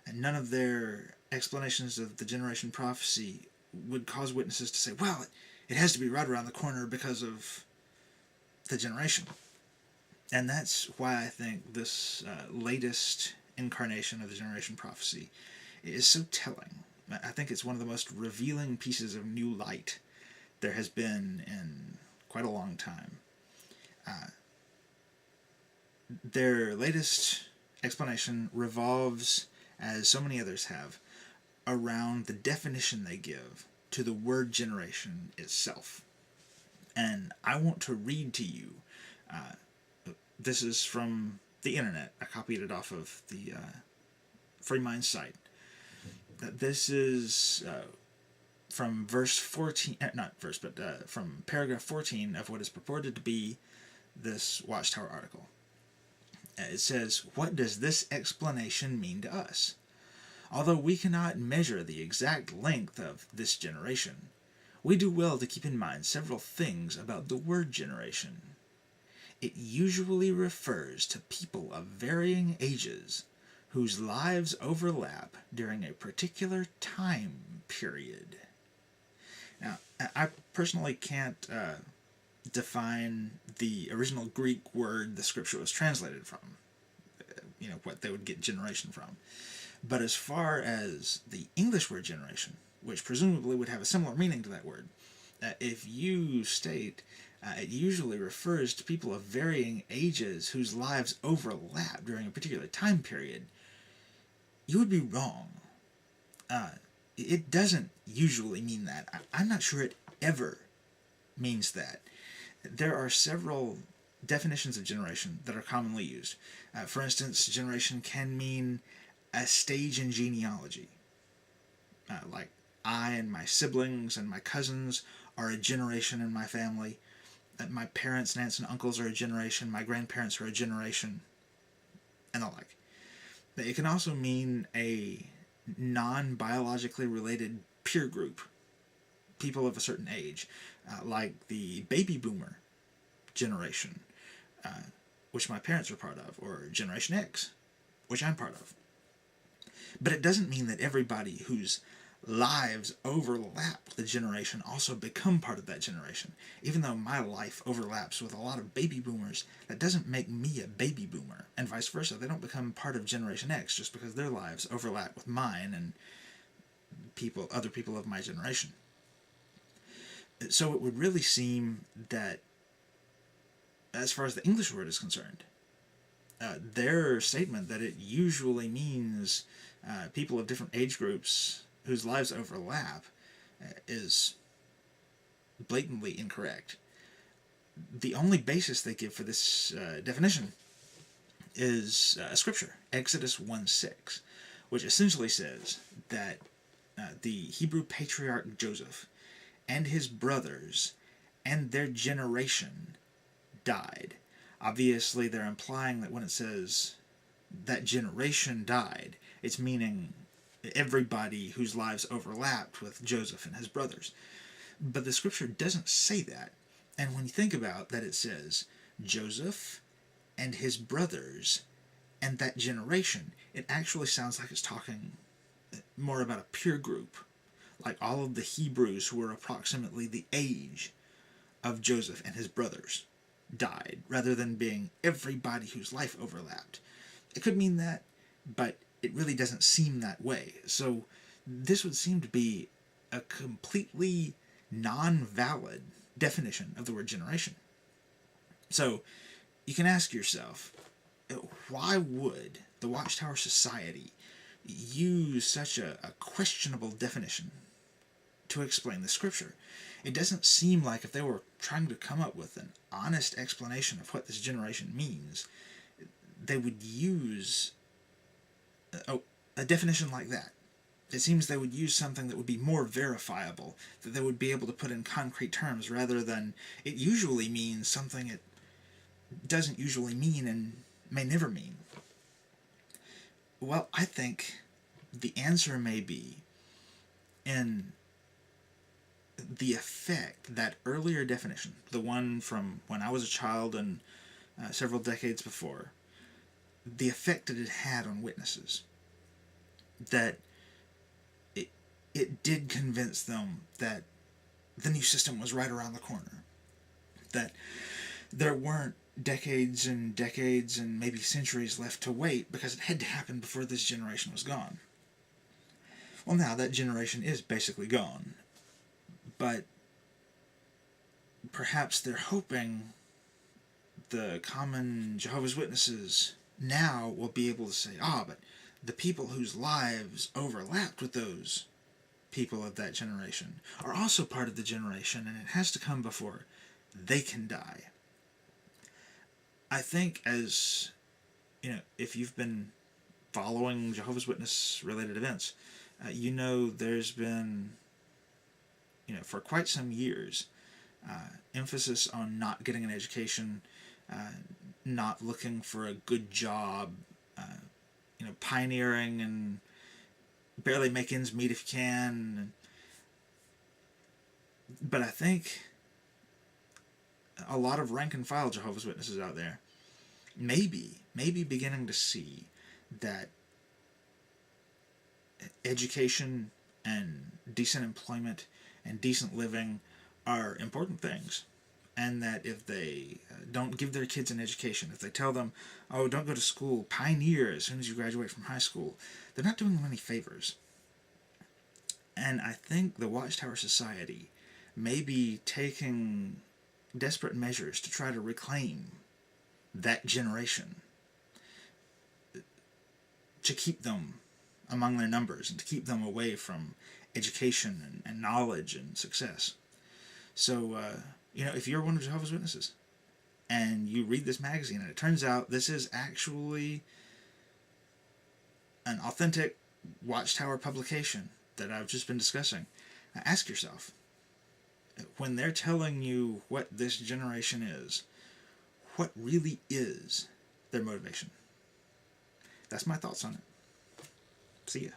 And none of their explanations of the generation prophecy would cause witnesses to say, well, it has to be right around the corner because of the generation. And that's why I think this latest incarnation of the generation prophecy is so telling. I think it's one of the most revealing pieces of new light there has been in quite a long time. Their latest explanation revolves, as so many others have, around the definition they give to the word generation itself. And I want to read to you. This is from the internet. I copied it off of the Free Mind site. This is from verse 14, not verse, but from paragraph 14 of what is purported to be this Watchtower article. It says, "What does this explanation mean to us? Although we cannot measure the exact length of this generation, we do well to keep in mind several things about the word generation. It usually refers to people of varying ages whose lives overlap during a particular time period." Now, I personally can't define the original Greek word the scripture was translated from, what they would get generation from. But as far as the English word generation, which presumably would have a similar meaning to that word, if you state it usually refers to people of varying ages whose lives overlap during a particular time period, you would be wrong. It doesn't usually mean that. I'm not sure it ever means that. There are several definitions of generation that are commonly used. For instance, generation can mean a stage in genealogy. Like, I and my siblings and my cousins are a generation in my family. My parents and aunts and uncles are a generation. My grandparents are a generation. And the like. It can also mean a non-biologically related peer group. People of a certain age. Like the baby boomer generation, which my parents are part of, or Generation X, which I'm part of. But it doesn't mean that everybody whose lives overlap with the generation also become part of that generation. Even though my life overlaps with a lot of baby boomers, that doesn't make me a baby boomer, and vice versa. They don't become part of Generation X just because their lives overlap with mine and other people of my generation. So it would really seem that, as far as the English word is concerned, their statement that it usually means people of different age groups whose lives overlap is blatantly incorrect. The only basis they give for this definition is Scripture, Exodus 1:6, which essentially says that the Hebrew patriarch Joseph and his brothers and their generation died. Obviously, they're implying that when it says that generation died, it's meaning everybody whose lives overlapped with Joseph and his brothers. But the scripture doesn't say that. And when you think about that, it says Joseph and his brothers and that generation, it actually sounds like it's talking more about a peer group, like all of the Hebrews who were approximately the age of Joseph and his brothers died, rather than being everybody whose life overlapped. It could mean that, but it really doesn't seem that way. So this would seem to be a completely non-valid definition of the word generation. So you can ask yourself, why would the Watchtower Society use such a questionable definition to explain the scripture? It doesn't seem like, if they were trying to come up with an honest explanation of what this generation means, they would use a definition like that. It seems they would use something that would be more verifiable, that they would be able to put in concrete terms, rather than it usually means something it doesn't usually mean and may never mean. Well, I think the answer may be in the effect that earlier definition, the one from when I was a child and several decades before, the effect that it had on witnesses. that it did convince them that the new system was right around the corner, that there weren't decades and decades and maybe centuries left to wait because it had to happen before this generation was gone. Well, now that generation is basically gone, but perhaps they're hoping the common Jehovah's Witnesses now will be able to say, but the people whose lives overlapped with those people of that generation are also part of the generation, and it has to come before they can die. I think, as if you've been following Jehovah's Witness related events, there's been, for quite some years, emphasis on not getting an education, not looking for a good job, pioneering and barely make ends meet if you can. But I think a lot of rank and file Jehovah's Witnesses out there maybe beginning to see that education and decent employment and decent living are important things, and that if they don't give their kids an education, if they tell them, don't go to school, pioneer as soon as you graduate from high school, they're not doing them any favors. And I think the Watchtower Society may be taking desperate measures to try to reclaim that generation, to keep them among their numbers and to keep them away from education and knowledge and success. So, if you're one of Jehovah's Witnesses and you read this magazine and it turns out this is actually an authentic Watchtower publication that I've just been discussing, ask yourself, when they're telling you what this generation is, what really is their motivation? That's my thoughts on it. See ya.